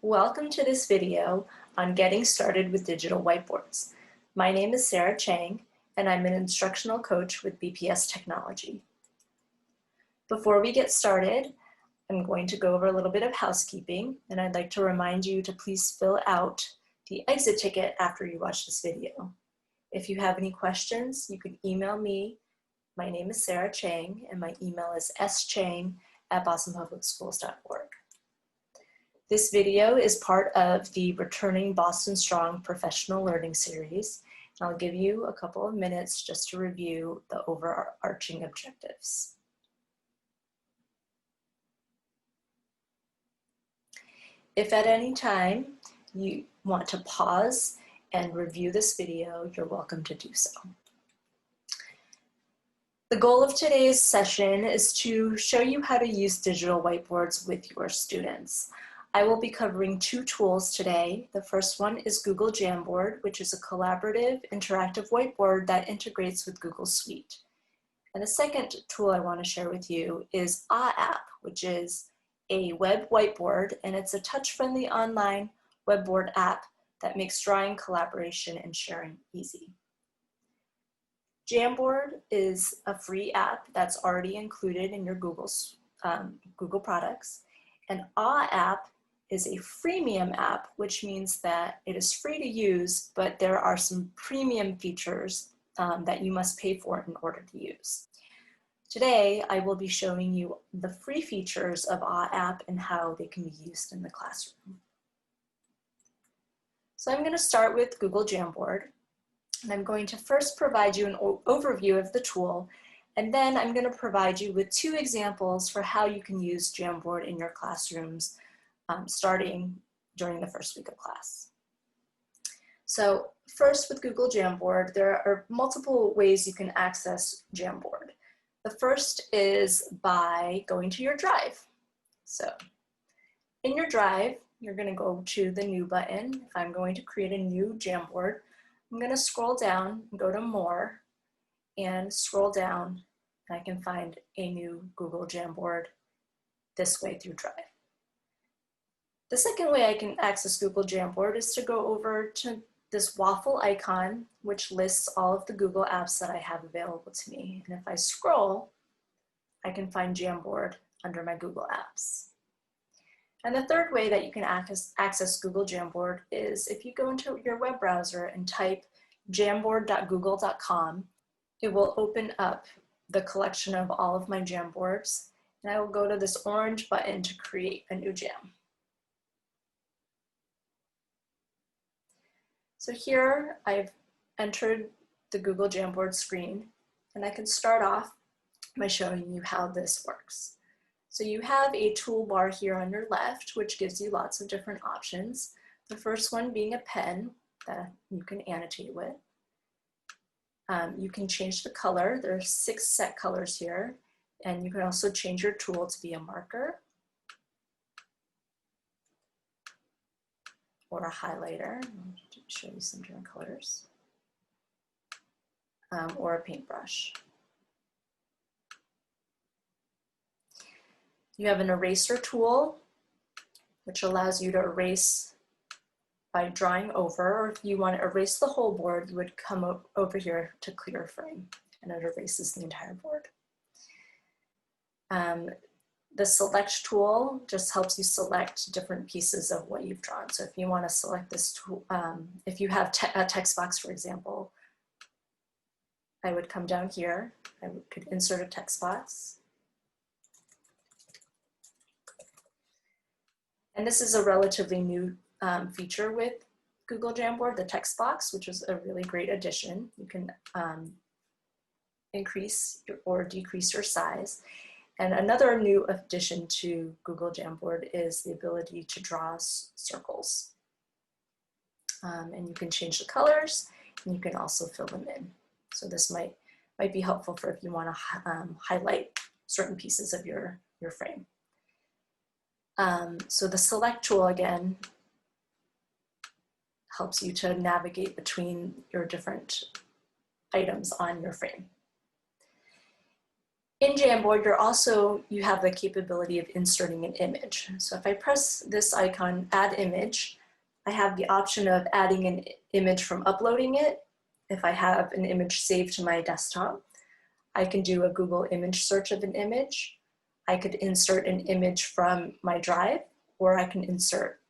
Welcome to this video on getting started with digital whiteboards. My name is Sarah Chang, and I'm an instructional coach with BPS Technology. Before we get started, I'm going to go over a little bit of housekeeping, and I'd like to remind you to please fill out the exit ticket after you watch this video. If you have any questions, you can email me. My name is Sarah Chang, and my email is schang@bostonpublicschools.org. This video is part of the Returning Boston Strong Professional Learning Series, and I'll give you a couple of minutes just to review the overarching objectives. If at any time you want to pause and review this video, you're welcome to do so. The goal of today's session is to show you how to use digital whiteboards with your students. I will be covering two tools today. The first one is Google Jamboard, which is a collaborative, interactive whiteboard that integrates with Google Suite. And the second tool I want to share with you is Awww App, which is a web whiteboard, and it's a touch-friendly online webboard app that makes drawing, collaboration, and sharing easy. Jamboard is a free app that's already included in your Google products, and Awww App is a freemium app, which means that it is free to use, but there are some premium features that you must pay for in order to use. Today, I will be showing you the free features of Awww App and how they can be used in the classroom. So I'm going to start with Google Jamboard, and I'm going to first provide you an overview of the tool, and then I'm going to provide you with two examples for how you can use Jamboard in your classrooms starting during the first week of class. So first, with Google Jamboard, there are multiple ways you can access Jamboard. The first is by going to your drive. So in your drive, you're going to go to the New button. If I'm going to create a new Jamboard, I'm going to scroll down and go to More and scroll down, and I can find a new Google Jamboard this way through Drive. The second way I can access Google Jamboard is to go over to this waffle icon, which lists all of the Google apps that I have available to me. And if I scroll, I can find Jamboard under my Google apps. And the third way that you can access Google Jamboard is if you go into your web browser and type jamboard.google.com, it will open up the collection of all of my Jamboards, and I will go to this orange button to create a new jam. So here I've entered the Google Jamboard screen, and I can start off by showing you how this works. So you have a toolbar here on your left, which gives you lots of different options. The first one being a pen that you can annotate with. You can change the color. There are 6 set colors here, and you can also change your tool to be a marker or a highlighter. I'll show you some different colors, or a paintbrush. You have an eraser tool, which allows you to erase by drawing over, or if you want to erase the whole board, you would come over here to clear frame, and it erases the entire board. The select tool just helps you select different pieces of what you've drawn. So if you want to select this tool, if you have a text box, for example, I would come down here, I could insert a text box. And this is a relatively new feature with Google Jamboard, the text box, which is a really great addition. You can increase or decrease your size. And another new addition to Google Jamboard is the ability to draw circles. And you can change the colors, and you can also fill them in. So this might be helpful for if you want to highlight certain pieces of your frame. So the select tool, again, helps you to navigate between your different items on your frame. In Jamboard, you have the capability of inserting an image. So if I press this icon, add image, I have the option of adding an image from uploading it. If I have an image saved to my desktop, I can do a Google image search of an image. I could insert an image from my drive, or I can insert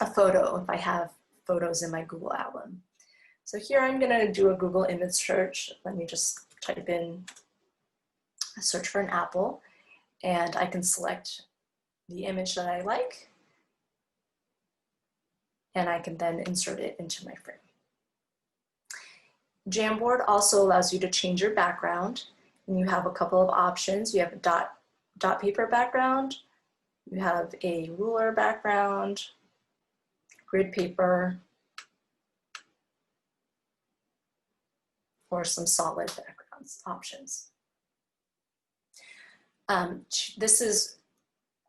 a photo if I have photos in my Google album. So here I'm gonna do a Google image search. Let me just type in a search for an apple, and I can select the image that I like, and I can then insert it into my frame. Jamboard also allows you to change your background, and you have a couple of options. You have a dot paper background, you have a ruler background, grid paper, or some solid backgrounds options. This is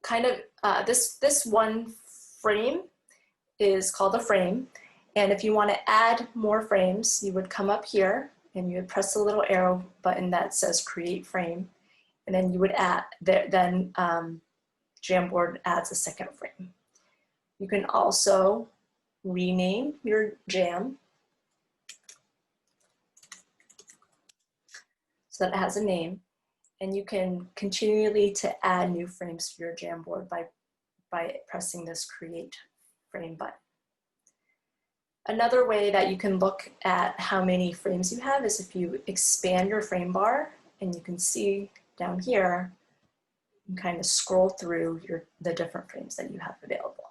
kind of, this one frame is called a frame. And if you want to add more frames, you would come up here and you would press the little arrow button that says create frame. And then you would add, then Jamboard adds a second frame. You can also rename your jam so that it has a name. And you can continually to add new frames to your Jamboard by pressing this create frame button. Another way that you can look at how many frames you have is if you expand your frame bar, and you can see down here, you can kind of scroll through the different frames that you have available.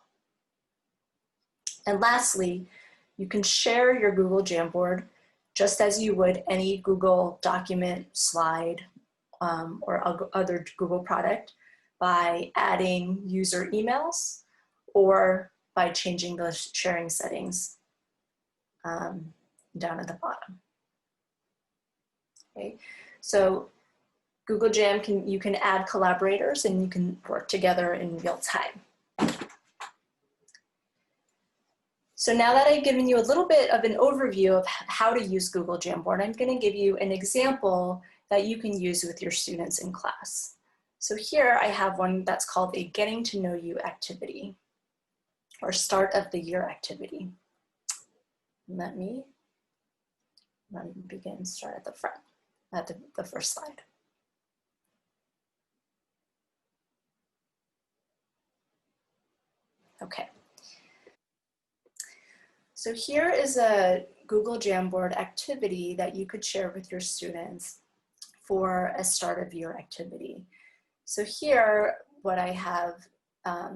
And lastly, you can share your Google Jamboard just as you would any Google document, slide, or other Google product by adding user emails or by changing the sharing settings down at the bottom. Okay, so Google Jam, you can add collaborators and you can work together in real time. So now that I've given you a little bit of an overview of how to use Google Jamboard, I'm going to give you an example that you can use with your students in class. So here I have one that's called a Getting to Know You activity, or Start of the Year activity. Let me begin, start at the front, at the first slide. Okay. So here is a Google Jamboard activity that you could share with your students for a start of year activity. So here, what I have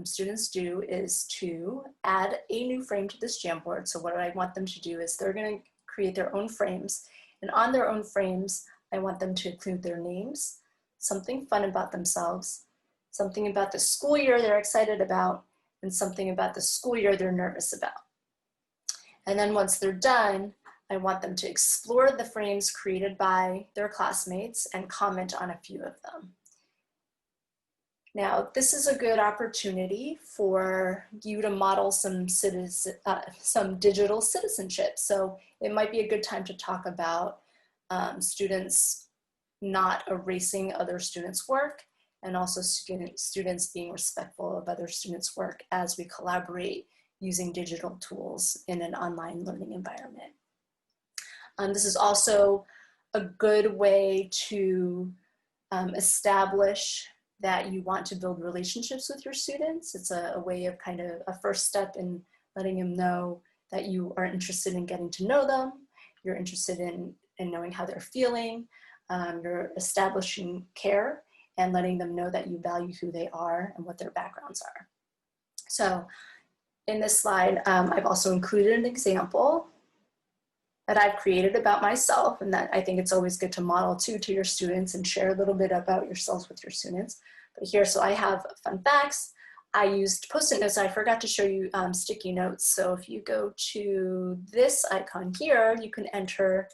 students do is to add a new frame to this Jamboard. So what I want them to do is they're going to create their own frames, and on their own frames, I want them to include their names, something fun about themselves, something about the school year they're excited about, and something about the school year they're nervous about. And then once they're done, I want them to explore the frames created by their classmates and comment on a few of them. Now, this is a good opportunity for you to model some digital citizenship. So it might be a good time to talk about students not erasing other students' work, and also students being respectful of other students' work as we collaborate using digital tools in an online learning environment. This is also a good way to establish that you want to build relationships with your students. It's a way of kind of a first step in letting them know that you are interested in getting to know them, you're interested in knowing how they're feeling, you're establishing care and letting them know that you value who they are and what their backgrounds are. So in this slide, I've also included an example that I've created about myself, and that I think it's always good to model to your students and share a little bit about yourselves with your students. But here, so I have fun facts. I used Post-it notes. I forgot to show you sticky notes. So if you go to this icon here, you can enter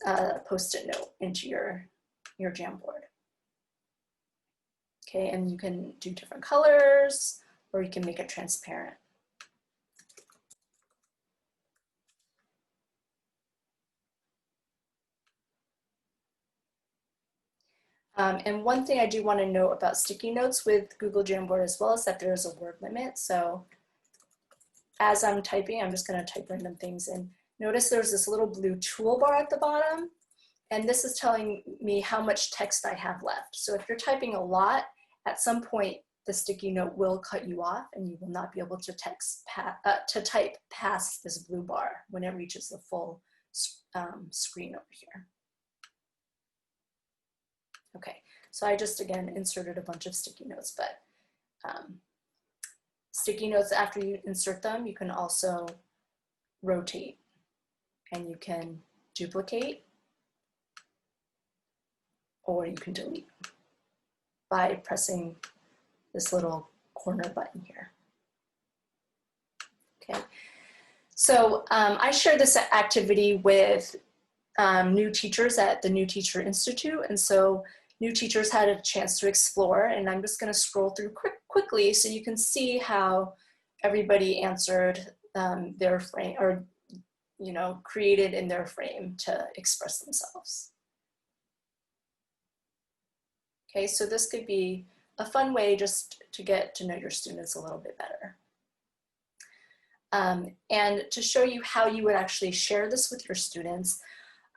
a Post-it note into your Jamboard. Okay, and you can do different colors, or you can make it transparent. And one thing I do want to note about sticky notes with Google Jamboard as well is that there is a word limit. So as I'm typing, I'm just going to type random things in. Notice there's this little blue toolbar at the bottom, and this is telling me how much text I have left. So if you're typing a lot, at some point the sticky note will cut you off and you will not be able to type past this blue bar when it reaches the full screen over here. Okay, so I just again inserted a bunch of sticky notes, but sticky notes, after you insert them, you can also rotate and you can duplicate or you can delete by pressing this little corner button here. Okay, so I shared this activity with new teachers at the New Teacher Institute, and so new teachers had a chance to explore, and I'm just going to scroll through quickly so you can see how everybody answered their frame, or created in their frame to express themselves. Okay, so this could be a fun way just to get to know your students a little bit better. And to show you how you would actually share this with your students,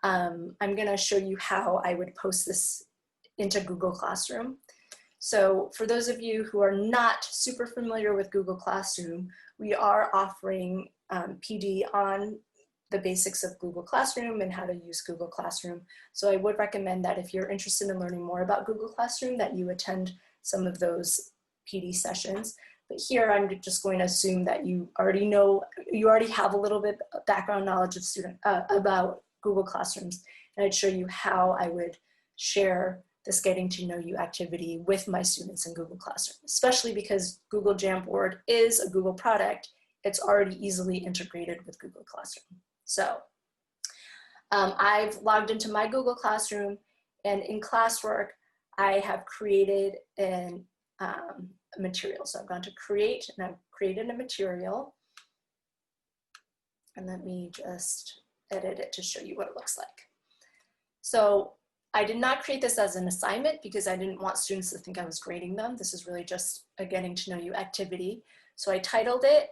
I'm going to show you how I would post this into Google Classroom. So for those of you who are not super familiar with Google Classroom, we are offering PD on the basics of Google Classroom and how to use Google Classroom. So I would recommend that if you're interested in learning more about Google Classroom, that you attend some of those PD sessions. But here I'm just going to assume that you already have a little bit of background knowledge of about Google Classrooms, and I'd show you how I would share this getting to know you activity with my students in Google Classroom, especially because Google Jamboard is a Google product. It's already easily integrated with Google Classroom. So I've logged into my Google Classroom, and in classwork, I have created a material. So I've gone to create, and I've created a material. And let me just edit it to show you what it looks like. So I did not create this as an assignment because I didn't want students to think I was grading them. This is really just a getting to know you activity. So I titled it,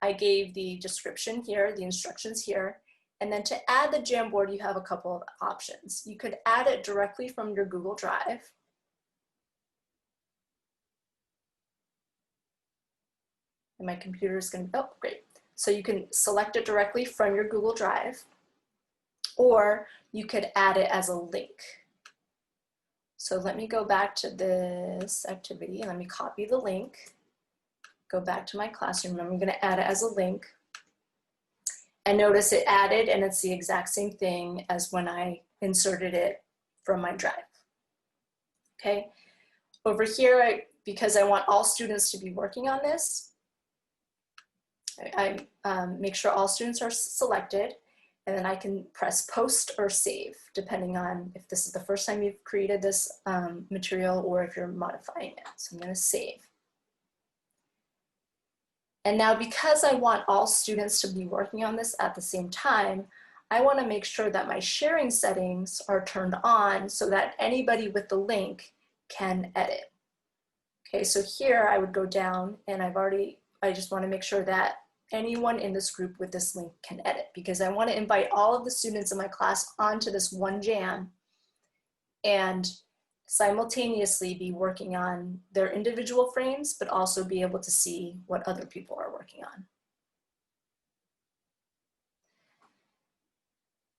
I gave the description here, the instructions here, and then to add the Jamboard, you have a couple of options. You could add it directly from your Google Drive. And my computer is going to, oh, great. So you can select it directly from your Google Drive, or you could add it as a link. So let me go back to this activity and let me copy the link, go back to my classroom, and I'm going to add it as a link. And notice it added, and it's the exact same thing as when I inserted it from my drive. Okay, over here, because I want all students to be working on this, I make sure all students are selected, and then I can press post or save, depending on if this is the first time you've created this material or if you're modifying it. So I'm going to save. And now, because I want all students to be working on this at the same time, I want to make sure that my sharing settings are turned on so that anybody with the link can edit. Okay, so here I would go down, and I just want to make sure that anyone in this group with this link can edit, because I want to invite all of the students in my class onto this one jam and simultaneously be working on their individual frames, but also be able to see what other people are working on.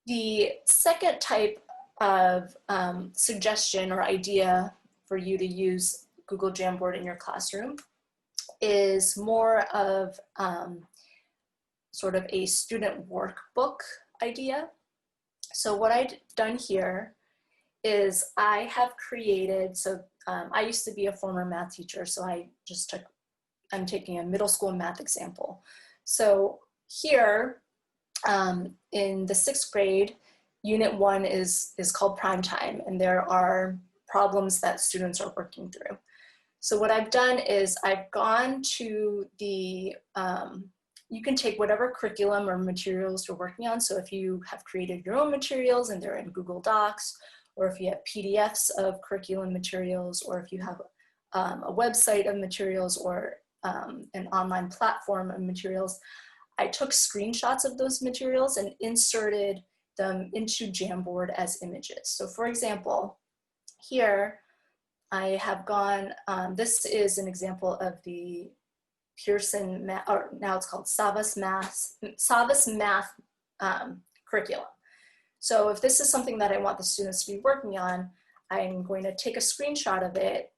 The second type of suggestion or idea for you to use Google Jamboard in your classroom is more of sort of a student workbook idea. So what I've done here is I have created, so I used to be a former math teacher, so I'm taking a middle school math example. So here in the 6th grade, Unit 1 is called Prime Time, and there are problems that students are working through. So what I've done is I've gone to the, you can take whatever curriculum or materials you're working on. So if you have created your own materials and they're in Google Docs, or if you have PDFs of curriculum materials, or if you have a website of materials, or an online platform of materials, I took screenshots of those materials and inserted them into Jamboard as images. So for example, here I have gone, this is an example of the Pearson, or now it's called Savas Math curriculum. So if this is something that I want the students to be working on, I'm going to take a screenshot of it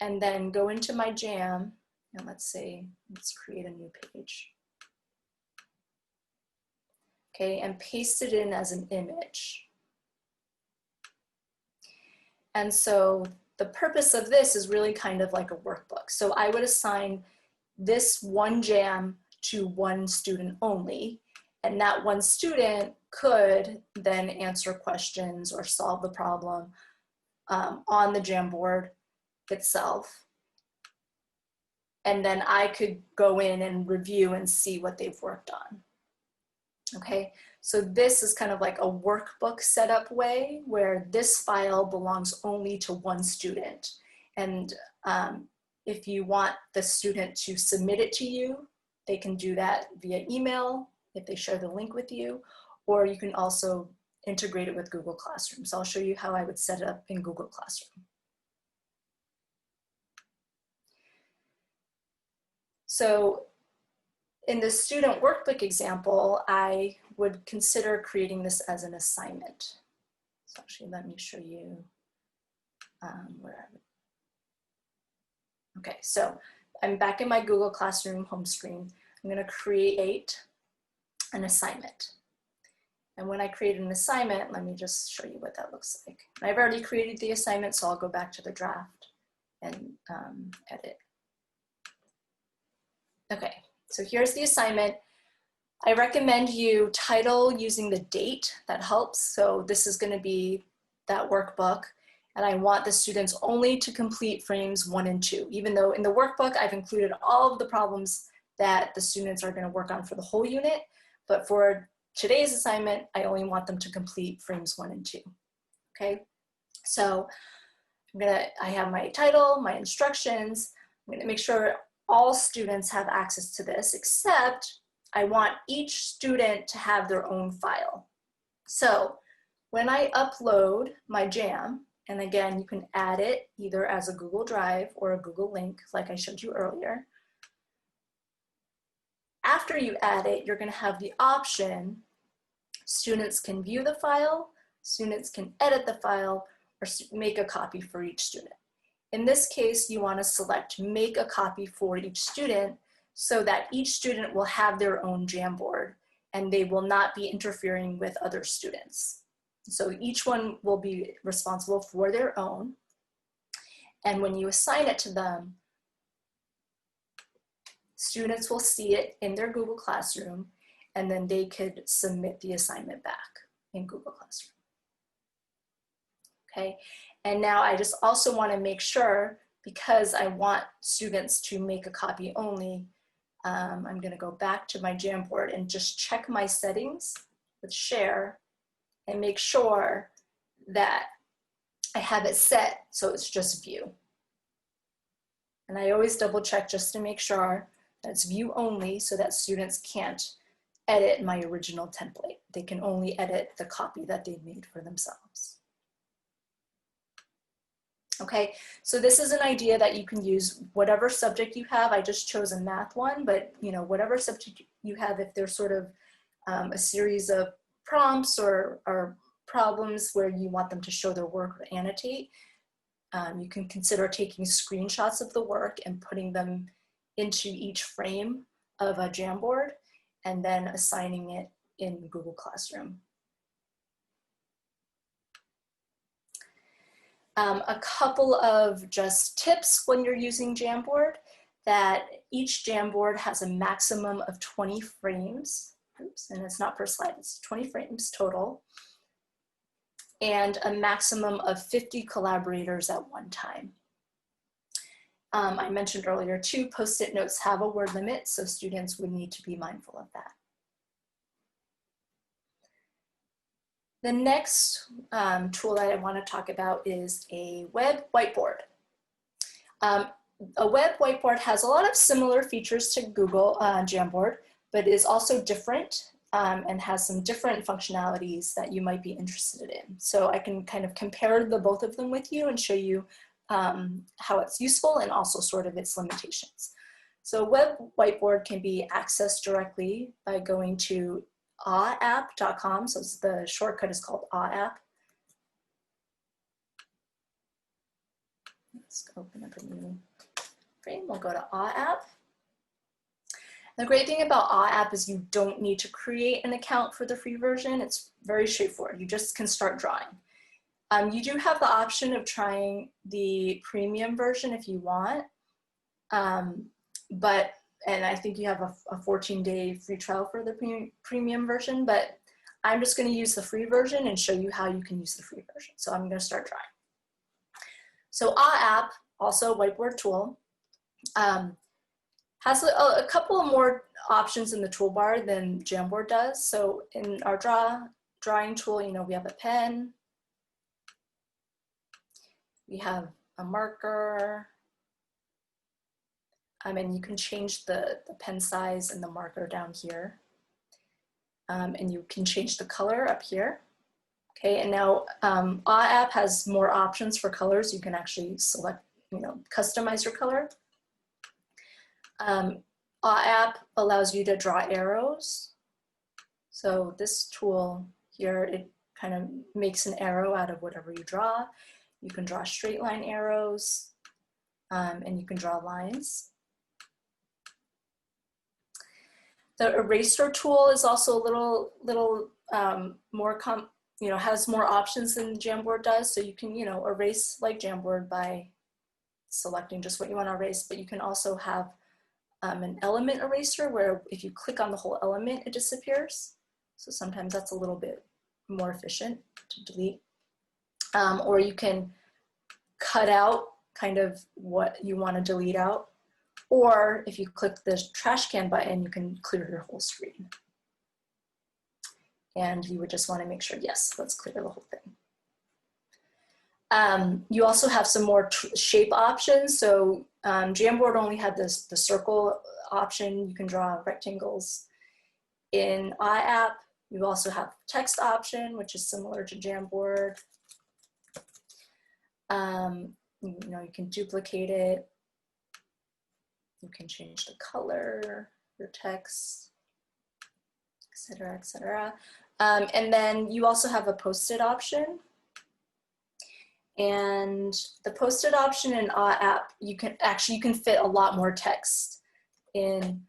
and then go into my Jam, and let's create a new page. Okay, and paste it in as an image. And so the purpose of this is really kind of like a workbook. So I would assign this one Jam to one student only, and that one student could then answer questions or solve the problem on the Jamboard itself. And then I could go in and review and see what they've worked on. Okay, so this is kind of like a workbook setup way where this file belongs only to one student. And if you want the student to submit it to you, they can do that via email if they share the link with you, or you can also integrate it with Google Classroom. So I'll show you how I would set it up in Google Classroom. So in the student workbook example, I would consider creating this as an assignment. So actually, let me show you where I would. Okay, so I'm back in my Google Classroom home screen. I'm going to create an assignment. And when I create an assignment, let me just show you what that looks like. I've already created the assignment, so I'll go back to the draft and edit. Okay, so here's the assignment. I recommend you title using the date, that helps. So this is going to be that workbook, and I want the students only to complete frames 1 and 2, even though in the workbook I've included all of the problems that the students are going to work on for the whole unit, but for today's assignment, I only want them to complete frames 1 and 2. Okay, so I have my title, my instructions. I'm going to make sure all students have access to this, except I want each student to have their own file. So when I upload my Jam, and again, you can add it either as a Google Drive or a Google link, like I showed you earlier. After you add it, you're going to have the option, students can view the file, students can edit the file, or make a copy for each student. In this case, you want to select make a copy for each student so that each student will have their own Jamboard and they will not be interfering with other students. So each one will be responsible for their own. And when you assign it to them, students will see it in their Google Classroom, and then they could submit the assignment back in Google Classroom. Okay, and now I just also want to make sure, because I want students to make a copy only, I'm going to go back to my Jamboard and just check my settings with share and make sure that I have it set so it's just view. And I always double check just to make sure that it's view only so that students can't edit my original template. They can only edit the copy that they made for themselves. Okay, so this is an idea that you can use whatever subject you have. I just chose a math one, but whatever subject you have, if there's sort of a series of prompts or problems where you want them to show their work or annotate, you can consider taking screenshots of the work and putting them into each frame of a Jamboard and then assigning it in Google Classroom. A couple of just tips when you're using Jamboard, that each Jamboard has a maximum of 20 frames. Oops, and it's not per slide, it's 20 frames total. And a maximum of 50 collaborators at one time. I mentioned earlier too, Post-it notes have a word limit, so students would need to be mindful of that. The next tool that I want to talk about is a web whiteboard. A web whiteboard has a lot of similar features to Google Jamboard, but is also different and has some different functionalities that you might be interested in. So I can kind of compare the both of them with you and show you how it's useful and also sort of its limitations. So web whiteboard can be accessed directly by going to awww.com. So the shortcut is called Awww App. Let's open up a new frame. We'll go to Awww App. The great thing about Awww App is you don't need to create an account for the free version. It's very straightforward. You just can start drawing. You do have the option of trying the premium version if you want, and I think you have a 14-day free trial for the premium version, but I'm just going to use the free version and show you how you can use the free version. So I'm going to start drawing. So Awww App, also a whiteboard tool, has a couple of more options in the toolbar than Jamboard does. So in our drawing tool, we have a pen, we have a marker, and you can change the pen size and the marker down here. And you can change the color up here. Okay, and now Awww App has more options for colors. You can actually select, customize your color. Awww App allows you to draw arrows. So this tool here, it kind of makes an arrow out of whatever you draw. You can draw straight line arrows, and you can draw lines. The eraser tool is also a little more, has more options than Jamboard does. So you can, erase like Jamboard by selecting just what you want to erase, but you can also have an element eraser where if you click on the whole element, it disappears. So sometimes that's a little bit more efficient to delete. Or you can cut out kind of what you want to delete out. Or if you click the trash can button, you can clear your whole screen. And you would just want to make sure, yes, let's clear the whole thing. You also have some more shape options. So Jamboard only had the circle option. You can draw rectangles. In Awww App, you also have text option, which is similar to Jamboard. You can duplicate it. You can change the color, your text, etc., etc. And then you also have a post-it option. And the post-it option in Awww App, you can fit a lot more text in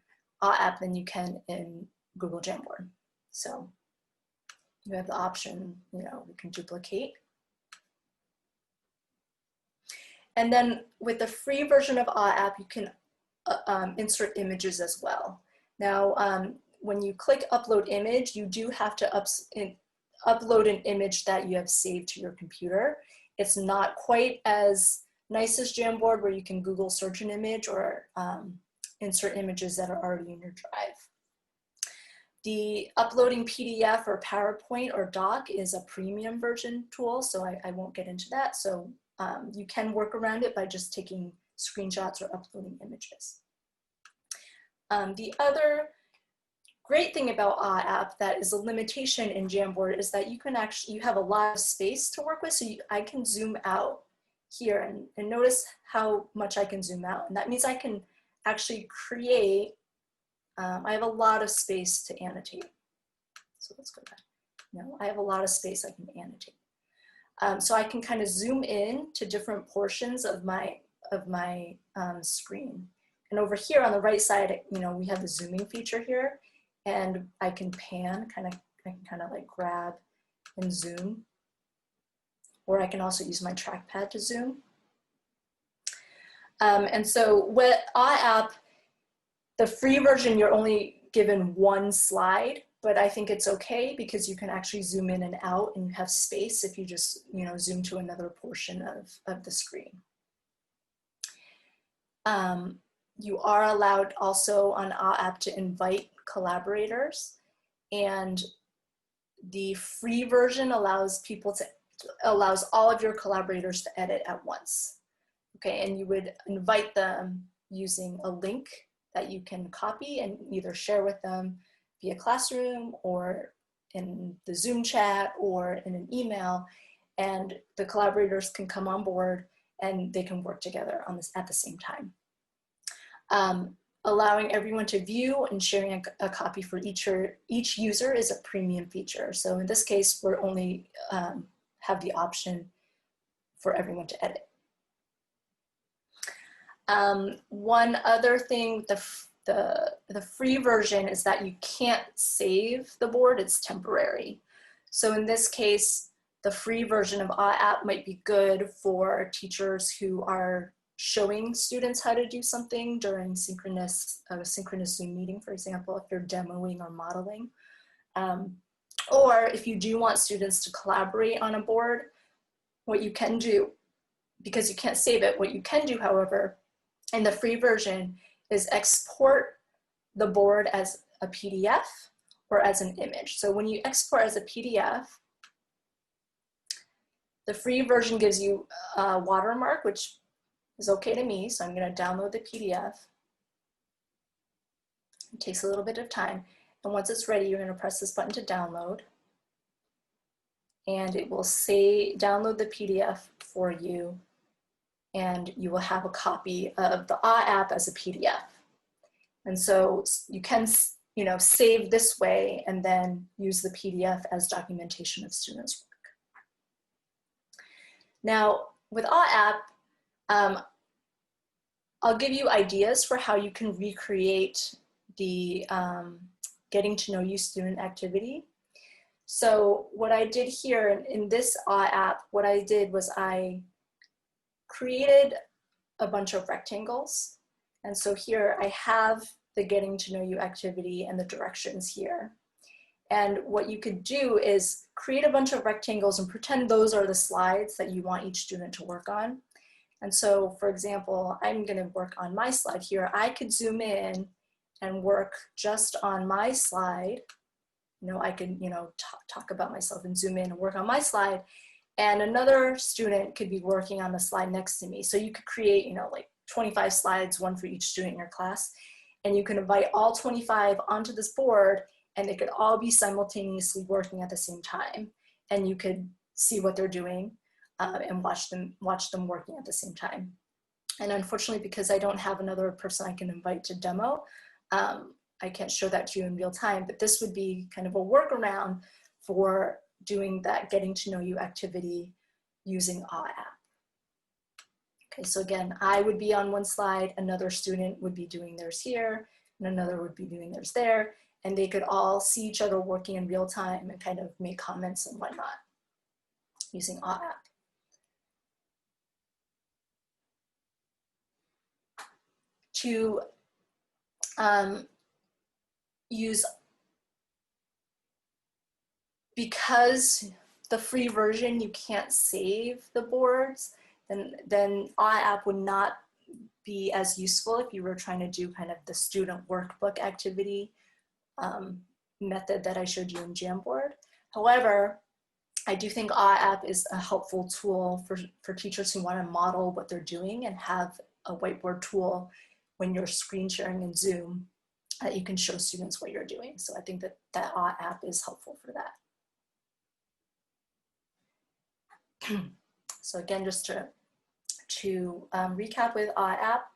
Awww App than you can in Google Jamboard. So you have the option, we can duplicate. And then with the free version of Awww App, you can insert images as well. Now, when you click upload image, you do have to upload an image that you have saved to your computer. It's not quite as nice as Jamboard, where you can Google search an image or insert images that are already in your drive. The uploading PDF or PowerPoint or doc is a premium version tool, so I won't get into that. So you can work around it by just taking screenshots or uploading images. The other great thing about Awww App that is a limitation in Jamboard is that you have a lot of space to work with. So I can zoom out here and notice how much I can zoom out. And that means I can actually create, I have a lot of space to annotate. So let's go back. No, I have a lot of space I can annotate. So I can kind of zoom in to different portions of my screen. And over here on the right side, we have the zooming feature here, and I can pan, I can kind of like grab and zoom, or I can also use my trackpad to zoom. And so with Awww App, the free version, you're only given one slide, but I think it's okay because you can actually zoom in and out and you have space if you just, zoom to another portion of the screen. You are allowed also on Awww App to invite collaborators, and The free version allows all of your collaborators to edit at once. Okay, and you would invite them using a link that you can copy and either share with them via Classroom or in the Zoom chat or in an email, and the collaborators can come on board and they can work together on this at the same time. Allowing everyone to view and sharing a copy for each user is a premium feature. So in this case, we're only have the option for everyone to edit. One other thing, the free version is that you can't save the board, it's temporary. So in this case, the free version of Awww App might be good for teachers who are showing students how to do something during a synchronous Zoom meeting, for example, if you're demoing or modeling. Or if you do want students to collaborate on a board, what you can do, because you can't save it, what you can do, however, in the free version is export the board as a PDF or as an image. So when you export as a PDF, the free version gives you a watermark, which is okay to me, so I'm going to download the PDF. It takes a little bit of time, and once it's ready, you're going to press this button to download, and it will say download the PDF for you, and you will have a copy of the Awww App as a PDF. And so you can, save this way and then use the PDF as documentation of students' work. Now, with Awww App, I'll give you ideas for how you can recreate the getting to know you student activity. So what I did here in this Awww App, what I did was I created a bunch of rectangles. And so here I have the getting to know you activity and the directions here. And what you could do is create a bunch of rectangles and pretend those are the slides that you want each student to work on. And so, for example, I'm going to work on my slide here. I could zoom in and work just on my slide. I could, talk about myself and zoom in and work on my slide. And another student could be working on the slide next to me. So you could create, like 25 slides, one for each student in your class. And you can invite all 25 onto this board, and they could all be simultaneously working at the same time. And you could see what they're doing and watch them working at the same time. And unfortunately, because I don't have another person I can invite to demo, I can't show that to you in real time, but this would be kind of a workaround for doing that getting to know you activity using Awww App. Okay, so again, I would be on one slide, another student would be doing theirs here, and another would be doing theirs there, and they could all see each other working in real time and kind of make comments and whatnot using Awww App. To use, because the free version you can't save the boards, then Awww App would not be as useful if you were trying to do kind of the student workbook activity method that I showed you in Jamboard. However, I do think Awww App is a helpful tool for teachers who want to model what they're doing and have a whiteboard tool when you're screen sharing in Zoom that you can show students what you're doing. So I think that Awww App is helpful for that. So again, just to recap with Awww App,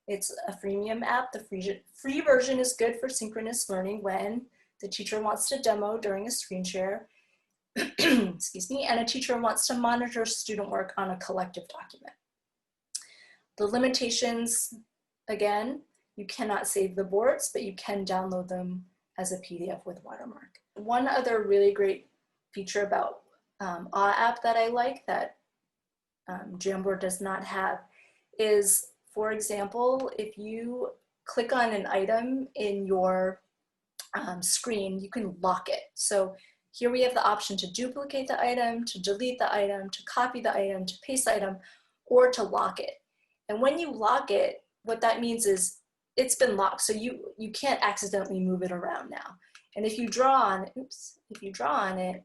it's a freemium app. The free version is good for synchronous learning when the teacher wants to demo during a screen share, excuse me, and a teacher wants to monitor student work on a collective document. The limitations, again, you cannot save the boards, but you can download them as a PDF with watermark. One other really great feature about Awww App that I like that Jamboard does not have is, for example, if you click on an item in your screen, you can lock it. So here we have the option to duplicate the item, to delete the item, to copy the item, to paste the item, or to lock it. And when you lock it, what that means is it's been locked, so you can't accidentally move it around now. And if you draw on, if you draw on it,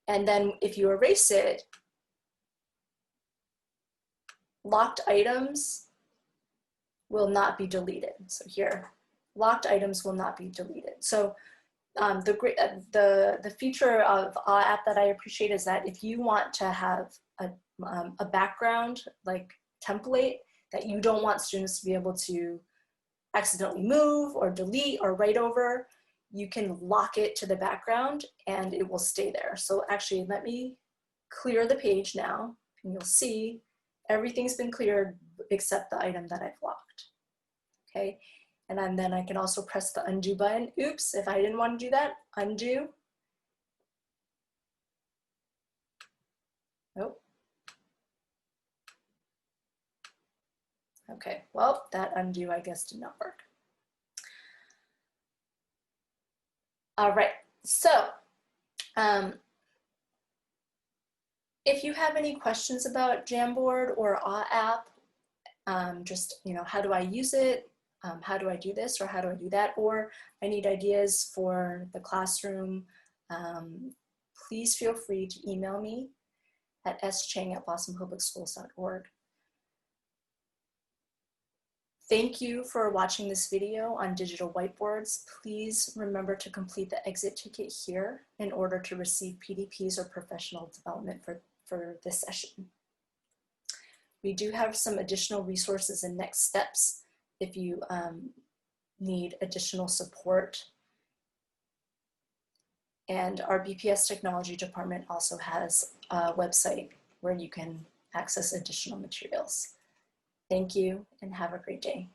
and then if you erase it, locked items will not be deleted. So here, locked items will not be deleted. So the feature of Awww App that I appreciate is that if you want to have a background like template that you don't want students to be able to accidentally move or delete or write over, you can lock it to the background and it will stay there. So actually, let me clear the page now, and you'll see everything's been cleared except the item that I've locked. Okay, and then I can also press the undo button. Oops, if I didn't want to do that, undo. Nope. Okay, well, that undo, I guess, did not work. All right, so if you have any questions about Jamboard or Awww App, just, how do I use it? How do I do this, or how do I do that? Or I need ideas for the classroom, please feel free to email me at schang@bostonpublicschools.org. Thank you for watching this video on digital whiteboards. Please remember to complete the exit ticket here in order to receive PDPs or professional development for this session. We do have some additional resources and next steps if you need additional support. And our BPS Technology Department also has a website where you can access additional materials. Thank you and have a great day.